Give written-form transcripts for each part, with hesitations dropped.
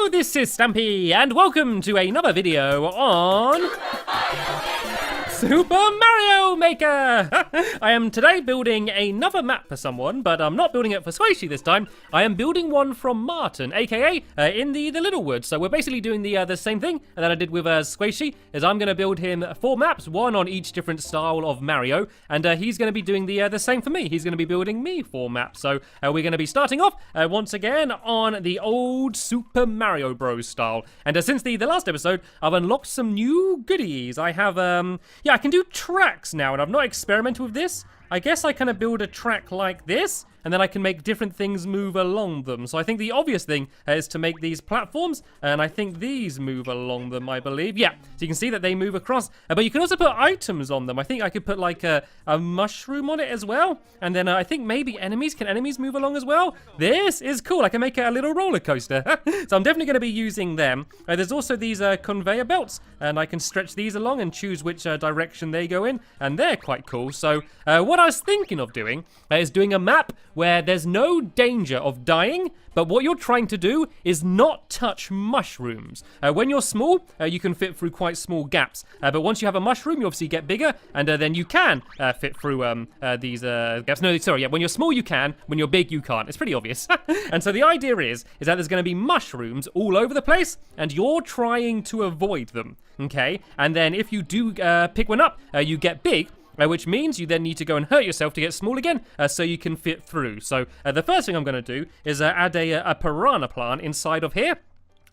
Hello, this is Stampy, and welcome to another video on Super Mario Maker! I am today building another map for someone, but I'm not building it for Squishy this time. I am building one from Martyn, aka in the Little Woods. So we're basically doing the same thing that I did with Squishy, is I'm going to build him 4 maps, one on each different style of Mario, and he's going to be doing the same for me. He's going to be building me 4 maps. So we're going to be starting off once again on the old Super Mario Bros. Style. And since the last episode, I've unlocked some new goodies. I have, yeah, I can do tracks now, and I've not experimented with this. I guess I kind of build a track like this, and then I can make different things move along them. So I think the obvious thing is to make these platforms, and I think these move along them, I believe. Yeah, so you can see that they move across, but you can also put items on them. I think I could put like a mushroom on it as well, and then I think maybe enemies. Can enemies move along as well? This is cool. I can make it a little roller coaster. So I'm definitely going to be using them. There's also these conveyor belts, and I can stretch these along and choose which direction they go in, and they're quite cool. So what I was thinking of doing is doing a map where there's no danger of dying, but what you're trying to do is not touch mushrooms. When you're small, you can fit through quite small gaps, but once you have a mushroom, you obviously get bigger, and then you can fit through these gaps. No, sorry, yeah, when you're small you can, when you're big you can't. It's pretty obvious. And so the idea is that there's going to be mushrooms all over the place, and you're trying to avoid them, okay? And then if you do pick one up, you get big, which means you then need to go and hurt yourself to get small again, so you can fit through. So the first thing I'm going to do is add a piranha plant inside of here.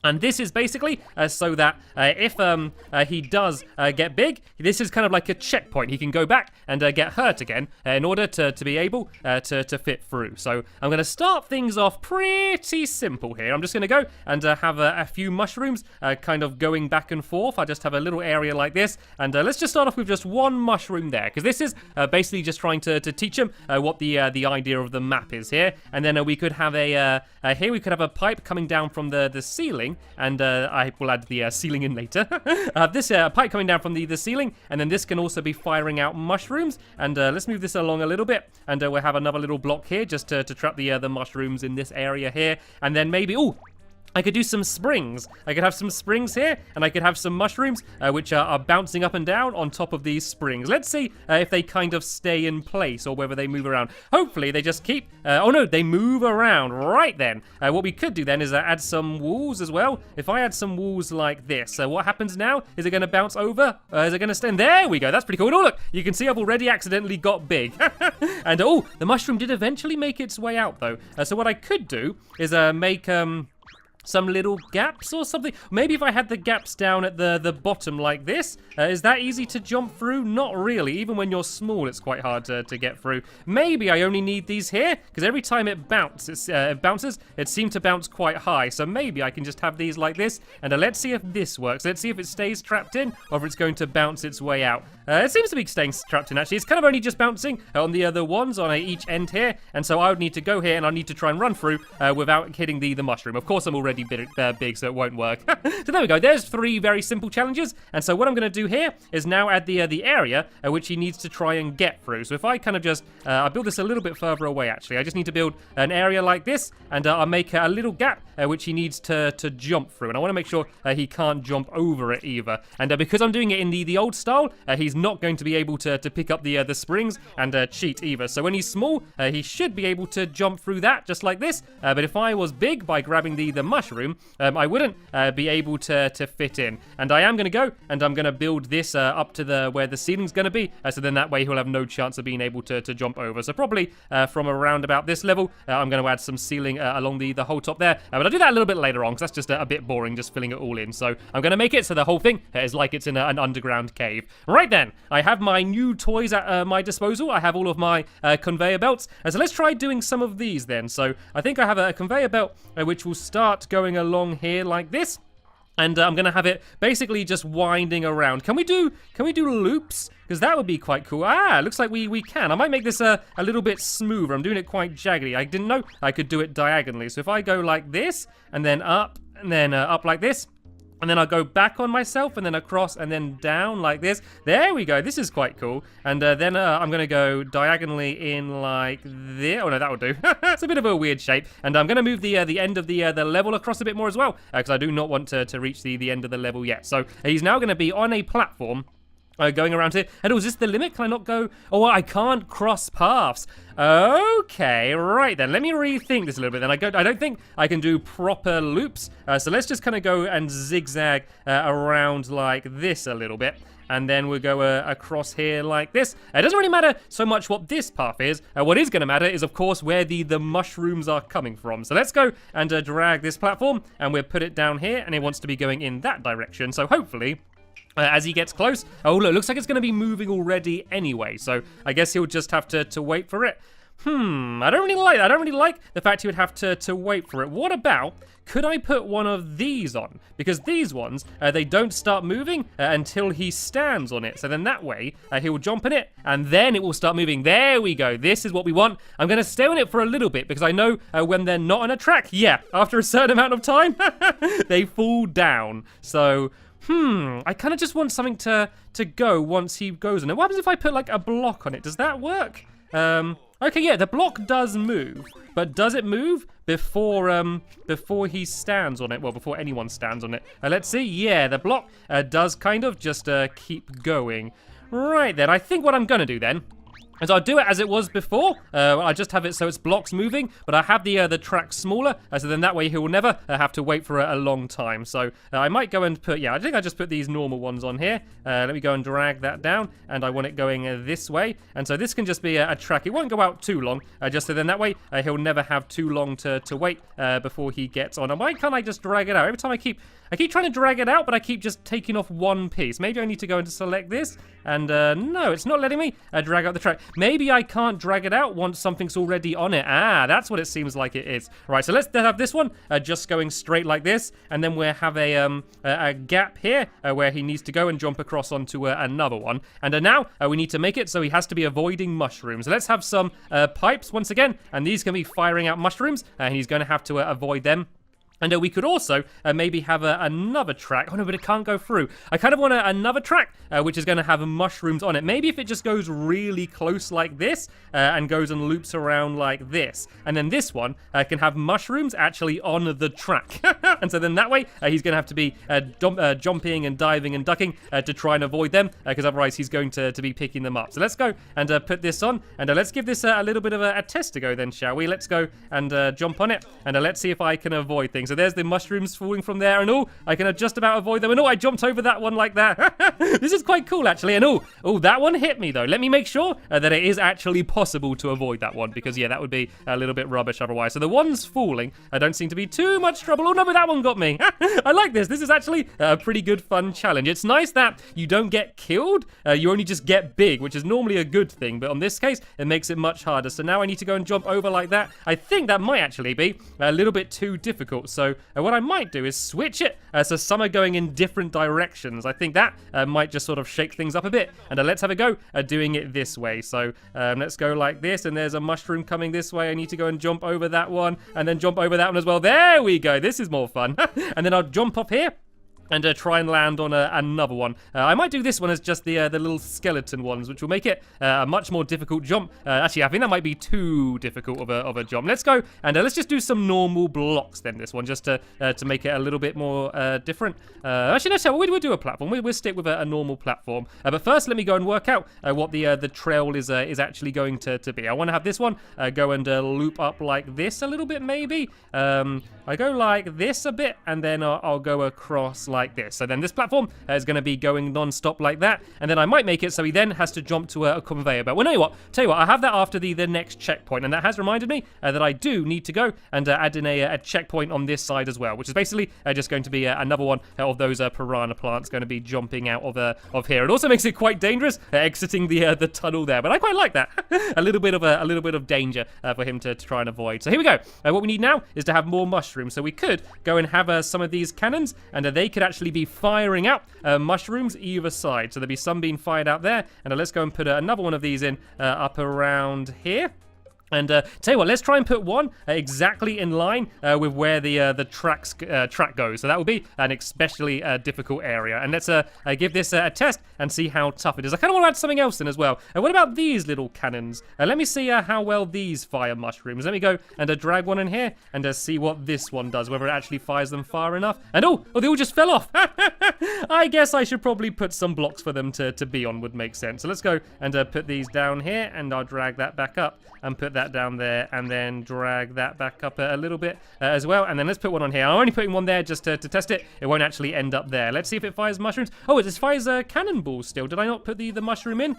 And this is basically so that if he does get big, this is kind of like a checkpoint. He can go back and get hurt again in order to be able to fit through. So I'm going to start things off pretty simple here. I'm just going to go and have a few mushrooms kind of going back and forth. I just have a little area like this. And let's just start off with just one mushroom there, because this is basically just trying to teach him what the idea of the map is here. And then we could have here we could have a pipe coming down from the ceiling. And I will add the ceiling in later. This pipe coming down from the ceiling, and then this can also be firing out mushrooms. And let's move this along a little bit, and we'll have another little block here just to trap the mushrooms in this area here. And then maybe, ooh, I could do some springs. I could have some springs here, and I could have some mushrooms, which are bouncing up and down on top of these springs. Let's see if they kind of stay in place or whether they move around. Hopefully, they just keep... oh, no, they move around. Right then. What we could do then is add some walls as well. If I add some walls like this, what happens now? Is it going to bounce over? Is it going to stand? There we go. That's pretty cool. And oh, look, you can see I've already accidentally got big. And, oh, the mushroom did eventually make its way out, though. So what I could do is make... some little gaps or something. Maybe if I had the gaps down at the bottom like this. Is that easy to jump through? Not really. Even when you're small, it's quite hard to get through. Maybe I only need these here, because every time it bounces, it seems to bounce quite high. So maybe I can just have these like this. And let's see if this works. Let's see if it stays trapped in, or if it's going to bounce its way out. It seems to be staying trapped in, actually. It's kind of only just bouncing on the other ones on each end here. And so I would need to go here, and I need to try and run through without hitting the mushroom. Of course, I'm already big, so it won't work. So there we go. There's 3 very simple challenges. And so what I'm going to do here is now add the area which he needs to try and get through. So if I kind of just I build this a little bit further away, actually. I just need to build an area like this, and I'll make a little gap which he needs to jump through. And I want to make sure he can't jump over it either. And because I'm doing it in the old style, he's not going to be able to pick up the springs and cheat either. So when he's small, he should be able to jump through that just like this. But if I was big, by grabbing the mushroom, I wouldn't be able to fit in. And I am going to go, and I'm going to build this up to where the ceiling's going to be, so then that way he'll have no chance of being able to jump over. So probably from around about this level, I'm going to add some ceiling along the whole top there. But I'll do that a little bit later on, because that's just a bit boring, just filling it all in. So I'm going to make it so the whole thing is like it's in an underground cave. Right then, I have my new toys at my disposal. I have all of my conveyor belts. So let's try doing some of these then. So I think I have a conveyor belt which will start going along here like this. And I'm going to have it basically just winding around. Can we do loops? Because that would be quite cool. Looks like we can. I might make this a little bit smoother. I'm doing it quite jaggedy. I didn't know I could do it diagonally. So if I go like this, and then up like this, And then I'll go back on myself and then across and then down like this. There we go. This is quite cool. And then I'm going to go diagonally in like this. Oh, no, that will do. It's a bit of a weird shape. And I'm going to move the end of the level across a bit more as well, because I do not want to reach the end of the level yet. So he's now going to be on a platform. Going around here. And is this the limit? Can I not go? Oh, I can't cross paths. Okay, right then. Let me rethink this a little bit. Then I don't think I can do proper loops. So let's just kind of go and zigzag around like this a little bit. And then we'll go across here like this. It doesn't really matter so much what this path is. What is going to matter is, of course, where the mushrooms are coming from. So let's go and drag this platform. And we'll put it down here. And it wants to be going in that direction. So hopefully... as he gets close, oh look, looks like it's going to be moving already anyway, so I guess he'll just have to wait for it. I don't really like the fact he would have to wait for it. What about, could I put one of these on? Because these ones, they don't start moving until he stands on it. So then that way, he will jump in it, and then it will start moving. There we go. This is what we want. I'm going to stay on it for a little bit, because I know when they're not on a track, yeah, after a certain amount of time, they fall down. So... I kind of just want something to go once he goes on it. What happens if I put like a block on it? Does that work? Okay, yeah, the block does move, but does it move before he stands on it? Well, before anyone stands on it. Let's see. Yeah, the block does kind of just keep going. Right then, I think what I'm gonna do then is I'll do it as it was before. I just have it so it's blocks moving, but I have the track smaller, so then that way he will never have to wait for a long time. So I might go and put, I think I just put these normal ones on here. Let me go and drag that down, and I want it going this way. And so this can just be a track. It won't go out too long, just so then that way he'll never have too long to wait before he gets on. And why can't I just drag it out? Every time I keep trying to drag it out, but I keep just taking off one piece. Maybe I need to go and select this, and no, it's not letting me drag out the track. Maybe I can't drag it out once something's already on it. Ah, that's what it seems like it is. Right, so let's have this one just going straight like this, and then we'll have a gap here where he needs to go and jump across onto another one. And now we need to make it so he has to be avoiding mushrooms. So let's have some pipes once again, and these can be firing out mushrooms, and he's going to have to avoid them. And we could also maybe have another track. Oh no, but it can't go through. I kind of want another track which is going to have mushrooms on it. Maybe if it just goes really close like this and goes and loops around like this. And then this one can have mushrooms actually on the track. And so then that way he's going to have to be jumping and diving and ducking to try and avoid them, because otherwise he's going to be picking them up. So let's go and put this on, and let's give this a little bit of a test to go then, shall we? Let's go and jump on it, and let's see if I can avoid things. So there's the mushrooms falling from there, and I can just about avoid them, and I jumped over that one like that. This is quite cool actually, and that one hit me though. Let me make sure that it is actually possible to avoid that one, because yeah, that would be a little bit rubbish otherwise. So the ones falling don't seem to be too much trouble. Oh no, but that one got me. I like this. This is actually a pretty good fun challenge. It's nice that you don't get killed, you only just get big, which is normally a good thing, but on this case it makes it much harder. So now I need to go and jump over like that. I think that might actually be a little bit too difficult. So what I might do is switch it so some are going in different directions. I think that might just sort of shake things up a bit. And let's have a go at doing it this way. So let's go like this, and there's a mushroom coming this way. I need to go and jump over that one, and then jump over that one as well. There we go. This is more fun. And then I'll jump up here and try and land on another one. I might do this one as just the little skeleton ones, which will make it a much more difficult jump. Actually, I think that might be too difficult of a jump. Let's go and let's just do some normal blocks then, this one, just to make it a little bit more different. Actually, no, we'll do a platform. We'll stick with a normal platform. But first, let me go and work out what the trail is actually going to be. I want to have this one go and loop up like this a little bit, maybe. I go like this a bit, and then I'll go across like this. So then this platform is going to be going non-stop like that, and then I might make it so he then has to jump to a conveyor belt. Well, tell you what, I have that after the next checkpoint, and that has reminded me that I do need to go and add in a checkpoint on this side as well, which is basically just going to be another one of those piranha plants going to be jumping out of here. It also makes it quite dangerous exiting the tunnel there, but I quite like that. a little bit of danger for him to try and avoid. So here we go. What we need now is to have more mushrooms. So we could go and have some of these cannons, and they could actually be firing out mushrooms either side. So there'll be some being fired out there, and let's go and put another one of these in up around here. And tell you what, let's try and put one exactly in line with where the track goes. So that will be an especially difficult area. And let's give this a test and see how tough it is. I kind of want to add something else in as well. What about these little cannons? Let me see how well these fire mushrooms. Let me go and drag one in here and see what this one does, whether it actually fires them far enough. And oh, they all just fell off. I guess I should probably put some blocks for them to be on, would make sense. So let's go and put these down here, and I'll drag that back up and put that down there, and then drag that back up a little bit as well. And then let's put one on here. I'm only putting one there just to test it. It won't actually end up there. Let's see if it fires mushrooms. Oh, it fires cannonballs still. Did I not put the mushroom in?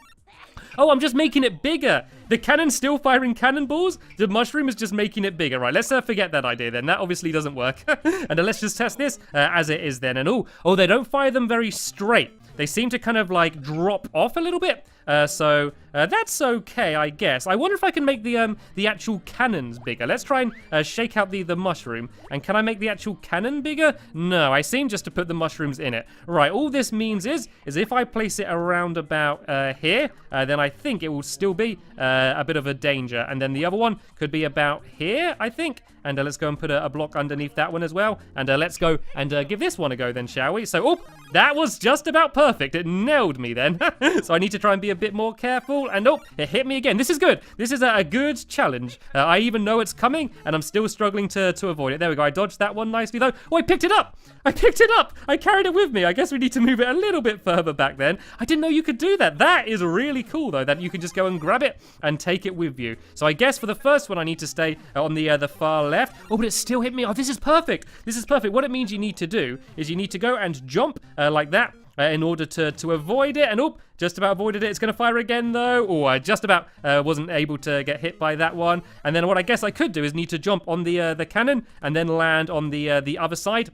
Oh, I'm just making it bigger. The cannon's still firing cannonballs. The mushroom is just making it bigger. Right, let's forget that idea then. That obviously doesn't work. And let's just test this as it is then. And oh, they don't fire them very straight. They seem to kind of like drop off a little bit. So that's okay, I guess. I wonder if I can make the actual cannons bigger. Let's try and shake out the mushroom. And can I make the actual cannon bigger? No, I seem just to put the mushrooms in it. Right, all this means is if I place it around about here, then I think it will still be a bit of a danger. And then the other one could be about here, I think. And let's go and put a block underneath that one as well. And let's go and give this one a go then, shall we? So, that was just about perfect. It nailed me then. So I need to try and be a bit more careful. And it hit me again. This is good. This is a good challenge. I even know it's coming, and I'm still struggling to avoid it. There we go. I dodged that one nicely though. Oh, I picked it up. I picked it up. I carried it with me. I guess we need to move it a little bit further back then. I didn't know you could do that. That is really cool though, that you can just go and grab it and take it with you. So I guess for the first one, I need to stay on the far left. Oh, but it still hit me. Oh, this is perfect. This is perfect. What it means you need to do is you need to go and jump like that. In order to avoid it, and just about avoided it. It's going to fire again though. Oh, I just about wasn't able to get hit by that one. And then what I guess I could do is need to jump on the cannon and then land on the other side.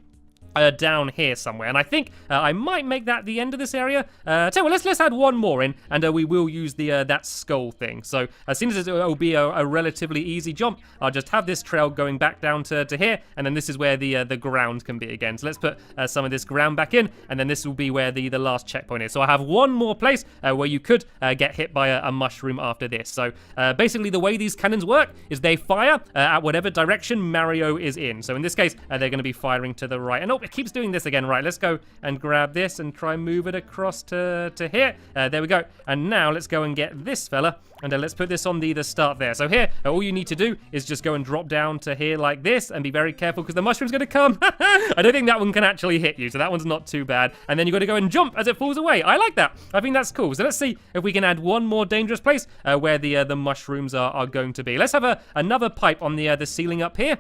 Down here somewhere, and I think I might make that the end of this area. Tell you what, let's add one more in, and we will use the that skull thing. So as soon as it will be a relatively easy jump, I'll just have this trail going back down to here, and then this is where the ground can be again. So let's put some of this ground back in, and then this will be where the last checkpoint is. So I have one more place where you could get hit by a mushroom after this. So basically the way these cannons work is they fire at whatever direction Mario is in. So in this case, they're going to be firing to the right. And it keeps doing this again. Right, let's go and grab this and try and move it across to here. There we go. And now let's go and get this fella, and let's put this on the start there. So here, all you need to do is just go and drop down to here like this, and be very careful because the mushroom's going to come. I don't think that one can actually hit you, so that one's not too bad. And then you got to go and jump as it falls away. I like that. I think that's cool. So let's see if we can add one more dangerous place where the mushrooms are going to be. Let's have another pipe on the ceiling up here.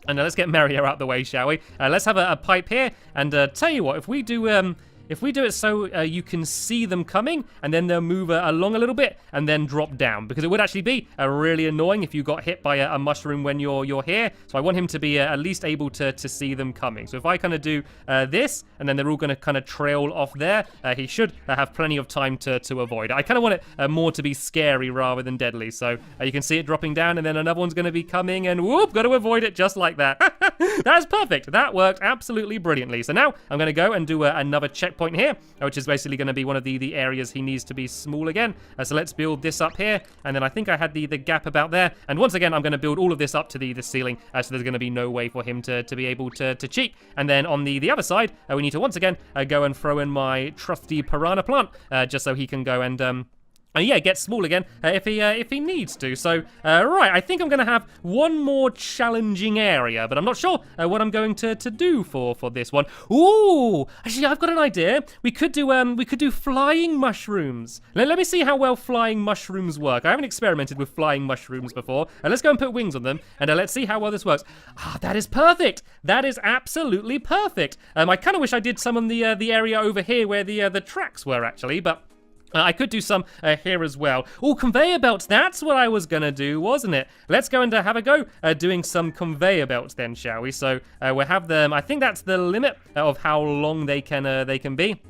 And let's get Mario out the way, shall we? Let's have a pipe here, and tell you what, if we do it so you can see them coming, and then they'll move along a little bit, and then drop down, because it would actually be really annoying if you got hit by a mushroom when you're here. So I want him to be at least able to see them coming. So if I kind of do this, and then they're all going to kind of trail off there, he should have plenty of time to avoid it. I kind of want it more to be scary rather than deadly. So you can see it dropping down, and then another one's going to be coming, and whoop, got to avoid it just like that. That's perfect. That worked absolutely brilliantly. So now I'm going to go and do another checkpoint here, which is basically going to be one of the areas he needs to be small again. So let's build this up here, and then I think I had the gap about there. And once again, I'm going to build all of this up to the ceiling, so there's going to be no way for him to be able to cheat. And then on the other side, we need to once again go and throw in my trusty piranha plant, just so he can go and yeah, get small again if he needs to. So, right, I think I'm going to have one more challenging area, but I'm not sure what I'm going to do for this one. Ooh, actually, I've got an idea. We could do flying mushrooms. Let me see how well flying mushrooms work. I haven't experimented with flying mushrooms before. Let's go and put wings on them, and let's see how well this works. Ah, that is perfect. That is absolutely perfect. I kind of wish I did some on the area over here where the tracks were actually, but I could do some here as well. Oh, conveyor belts. That's what I was going to do, wasn't it? Let's go and have a go doing some conveyor belts then, shall we? So we'll have them. I think that's the limit of how long they can be.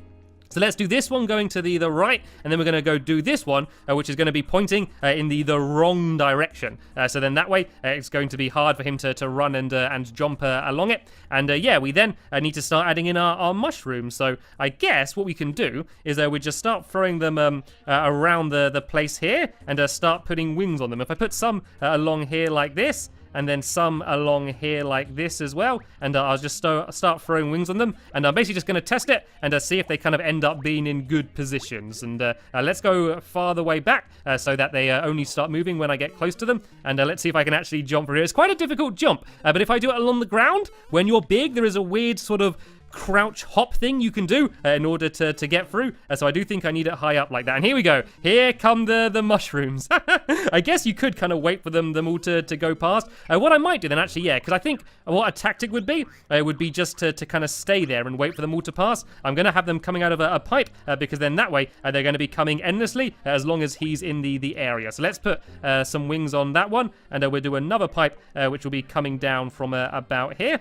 So let's do this one going to the right, and then we're going to go do this one, which is going to be pointing in the wrong direction. So then that way, it's going to be hard for him to run and jump along it. And yeah, we then need to start adding in our mushrooms. So I guess what we can do is we just start throwing them around the place here, and start putting wings on them. If I put some along here like this, and then some along here like this as well, and I'll just start throwing wings on them, and I'm basically just going to test it and see if they kind of end up being in good positions. And let's go farther way back so that they only start moving when I get close to them, and let's see if I can actually jump through here. It's quite a difficult jump, but if I do it along the ground, when you're big, there is a weird sort of crouch hop thing you can do in order to get through. So I do think I need it high up like that. And here we go. Here come the mushrooms. I guess you could kind of wait for them all to go past. What I might do then actually, yeah, because I think what a tactic would be just to kind of stay there and wait for them all to pass. I'm going to have them coming out of a pipe because then that way they're going to be coming endlessly as long as he's in the area. So let's put some wings on that one, and we'll do another pipe which will be coming down from about here.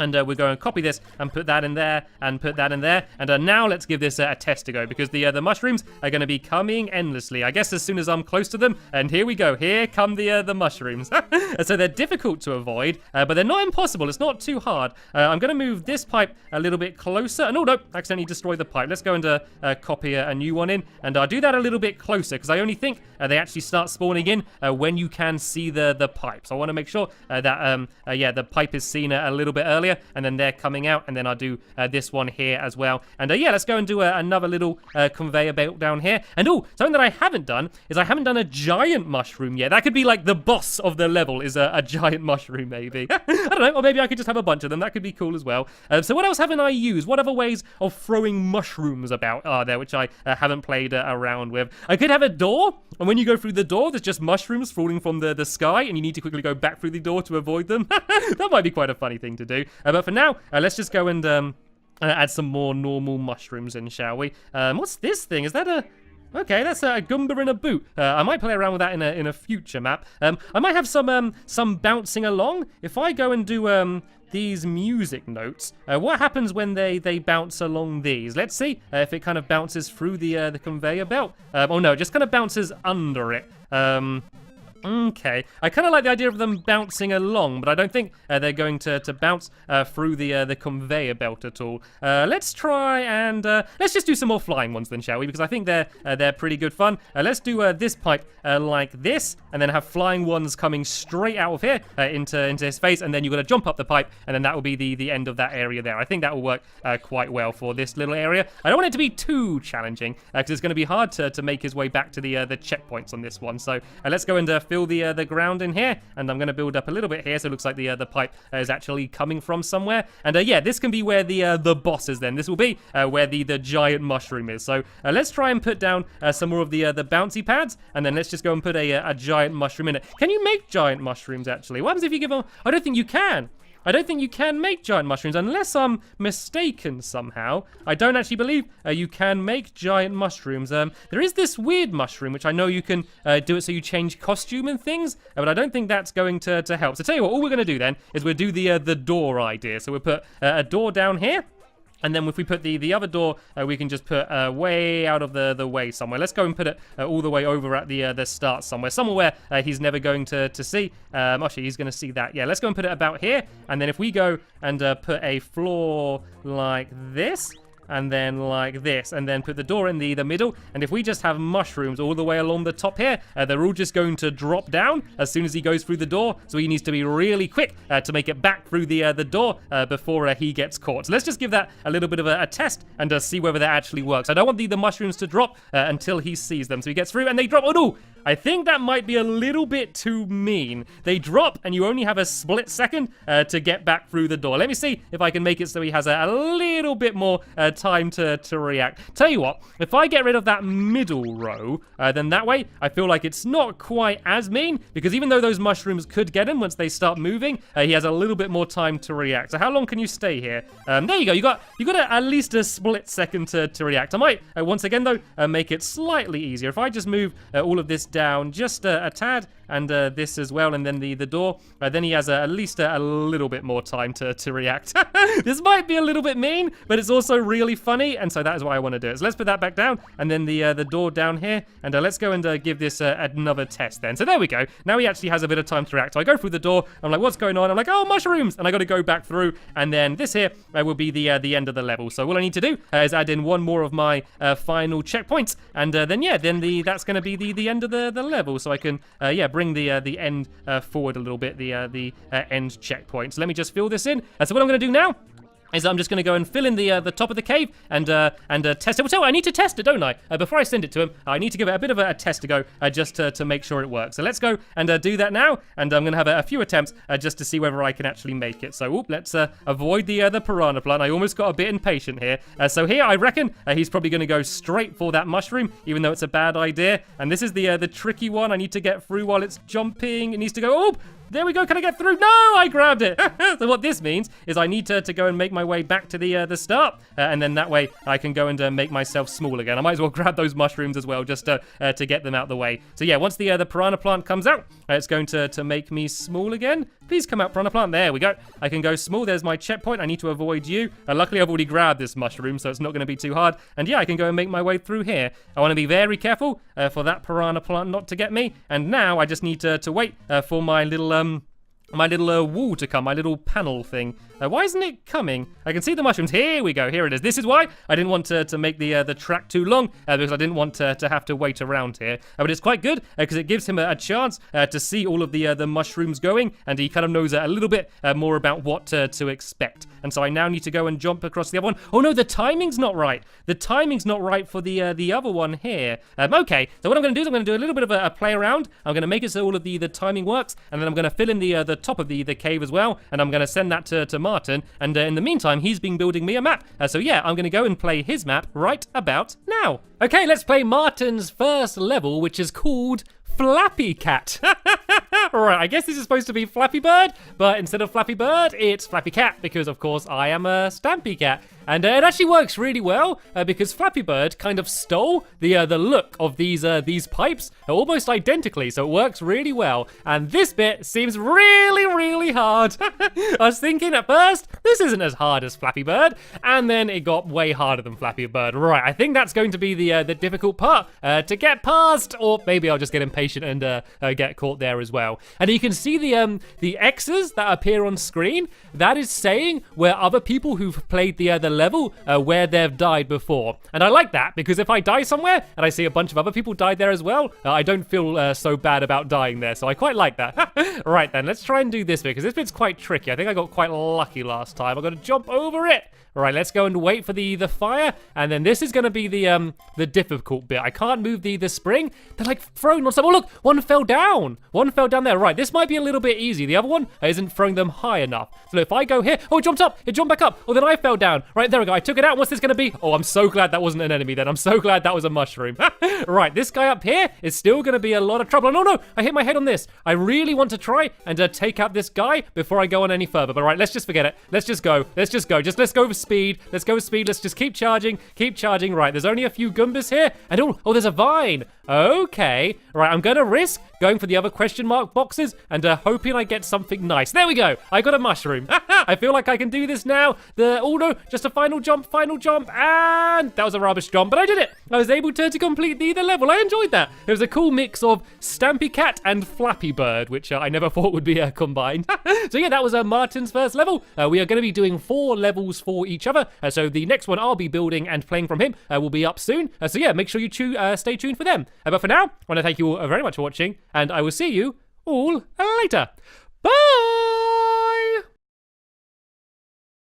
And we're going to copy this and put that in there and put that in there. And now let's give this a test to go, because the mushrooms are going to be coming endlessly. I guess as soon as I'm close to them. And here we go. Here come the mushrooms. So they're difficult to avoid, but they're not impossible. It's not too hard. I'm going to move this pipe a little bit closer. And oh, no, accidentally destroyed the pipe. Let's go and copy a new one in. And I'll do that a little bit closer, because I only think they actually start spawning in when you can see the pipe. So I want to make sure that, yeah, the pipe is seen a little bit earlier, and then they're coming out, and then I'll do this one here as well. And yeah, let's go and do another little conveyor belt down here. And oh, something that I haven't done is I haven't done a giant mushroom yet. That could be like the boss of the level is a giant mushroom, maybe. I don't know, or maybe I could just have a bunch of them. That could be cool as well. So what else haven't I used? What other ways of throwing mushrooms about are there, which I haven't played around with? I could have a door, and when you go through the door, there's just mushrooms falling from the sky, and you need to quickly go back through the door to avoid them. That might be quite a funny thing to do. But for now, let's just go and add some more normal mushrooms in, shall we? What's this thing? Is that a... Okay, that's a Goomba in a boot. I might play around with that in a future map. I might have some bouncing along. If I go and do these music notes, what happens when they bounce along these? Let's see if it kind of bounces through the conveyor belt. Oh no, it just kind of bounces under it. Okay, I kind of like the idea of them bouncing along, but I don't think they're going to bounce through the conveyor belt at all. Let's try and let's just do some more flying ones then, shall we? Because I think they're pretty good fun. Let's do this pipe like this, and then have flying ones coming straight out of here into his face, and then you've got to jump up the pipe, and then that will be the end of that area there. I think that will work quite well for this little area. I don't want it to be too challenging because it's going to be hard to make his way back to the checkpoints on this one. So let's go and fill the ground in here, and I'm going to build up a little bit here so it looks like the pipe is actually coming from somewhere. And yeah, this can be where the boss is then. This will be where the giant mushroom is. So let's try and put down some more of the bouncy pads, and then let's just go and put a giant mushroom in it. Can you make giant mushrooms actually? What happens if you give them... I don't think you can. I don't think you can make giant mushrooms unless I'm mistaken somehow. I don't actually believe you can make giant mushrooms. There is this weird mushroom, which I know you can do it so you change costume and things, but I don't think that's going to help. So tell you what, all we're going to do then is we'll do the door idea. So we'll put a door down here. And then if we put the other door, we can just put way out of the way somewhere. Let's go and put it all the way over at the start somewhere where he's never going to see. Actually, he's going to see that. Yeah, let's go and put it about here. And then if we go and put a floor like this, and then like this, and then put the door in the middle, and if we just have mushrooms all the way along the top here, they're all just going to drop down as soon as he goes through the door, so he needs to be really quick to make it back through the door before he gets caught. So let's just give that a little bit of a test and see whether that actually works. I don't want the mushrooms to drop until he sees them, so he gets through and they drop. Oh no! I think that might be a little bit too mean. They drop and you only have a split second to get back through the door. Let me see if I can make it so he has a little bit more time to react. Tell you what, if I get rid of that middle row, then that way I feel like it's not quite as mean, because even though those mushrooms could get him once they start moving, he has a little bit more time to react. So how long can you stay here? There you go. You got at least a split second to react. I might once again though make it slightly easier. If I just move all of this down just a tad, and this as well, and then the door. Then he has at least a little bit more time to react. This might be a little bit mean, but it's also really funny, and so that is why I want to do it. So let's put that back down, and then the door down here, and let's go and give this another test then. So there we go. Now he actually has a bit of time to react. So I go through the door. I'm like, what's going on? I'm like, oh, mushrooms, and I got to go back through, and then this here will be the end of the level. So all I need to do is add in one more of my final checkpoints, and then that's going to be the end of the level. So I can bring the end forward a little bit, the end checkpoint. So let me just fill this in. So what I'm going to do now is I'm just going to go and fill in the top of the cave and test it. Well, I need to test it, don't I? Before I send it to him, I need to give it a bit of a test to go just to make sure it works. So let's go and do that now, and I'm going to have a few attempts just to see whether I can actually make it. So let's avoid the piranha plant. I almost got a bit impatient here. So here, I reckon he's probably going to go straight for that mushroom, even though it's a bad idea. And this is the tricky one. I need to get through while it's jumping. It needs to go, oh! There we go. Can I get through? No, I grabbed it. So what this means is I need to go and make my way back to the start, and then that way I can go and make myself small again. I might as well grab those mushrooms as well, just to get them out the way. So yeah, once the piranha plant comes out, it's going to make me small again. Please come out, piranha plant. There we go. I can go small. There's my checkpoint. I need to avoid you. Luckily, I've already grabbed this mushroom, so it's not going to be too hard. And yeah, I can go and make my way through here. I want to be very careful for that piranha plant not to get me. And now I just need to wait for my little wall to come, my little panel thing. Why isn't it coming? I can see the mushrooms. Here we go. Here it is. This is why I didn't want to make the track too long, because I didn't want to have to wait around here. But it's quite good because it gives him a chance to see all of the mushrooms going, and he kind of knows a little bit more about what to expect. And so I now need to go and jump across the other one. Oh no, the timing's not right. The timing's not right for the other one here. Okay, so what I'm going to do is I'm going to do a little bit of a play around. I'm going to make it so all of the timing works, and then I'm going to fill in the top of the cave as well, and I'm going to send that to Martyn, and in the meantime he's been building me a map. So yeah, I'm going to go and play his map right about now. Okay, let's play Martyn's first level, which is called Flappy Cat. Right, I guess this is supposed to be Flappy Bird, but instead of Flappy Bird, it's Flappy Cat, because of course I am a Stampy Cat. And it actually works really well because Flappy Bird kind of stole the look of these pipes almost identically, so it works really well. And this bit seems really, really hard. I was thinking at first, this isn't as hard as Flappy Bird, and then it got way harder than Flappy Bird. Right, I think that's going to be the difficult part to get past, or maybe I'll just get impatient and get caught there as well. And you can see the X's that appear on screen. That is saying where other people who've played the level where they've died before. And I like that, because if I die somewhere and I see a bunch of other people died there as well, I don't feel so bad about dying there, so I quite like that. Right then, let's try and do this bit, because this bit's quite tricky. I think I got quite lucky last time. I've got to jump over it. Right, let's go and wait for the fire, and then this is going to be the difficult bit. I can't move the spring. They're like thrown on something. Oh look, one fell down. One fell down there. Right, this might be a little bit easy. The other one isn't throwing them high enough. So if I go here, oh, it jumped up. It jumped back up. Oh, then I fell down. Right, there we go. I took it out. What's this going to be? Oh, I'm so glad that wasn't an enemy then. I'm so glad that was a mushroom. Right, this guy up here is still going to be a lot of trouble. Oh, no, I hit my head on this. I really want to try and take out this guy before I go on any further. But right, let's just forget it. Let's just go. Let's go with speed. Let's go with speed. Let's just keep charging. Right, there's only a few Goombas here. And oh, there's a vine. Okay. Right, I'm going to risk going for the other question mark boxes and hoping I get something nice. There we go. I got a mushroom. I feel like I can do this now. Oh no, just a final jump, and that was a rubbish jump, but I did it. I was able to complete the level. I enjoyed that. It was a cool mix of Stampy Cat and Flappy Bird, which I never thought would be combined. So yeah, that was Martyn's first level. We are going to be doing 4 levels for each other. So the next one I'll be building and playing from him will be up soon. So yeah, make sure you stay tuned for them. But for now, I want to thank you all very much for watching, and I will see you all later. Bye!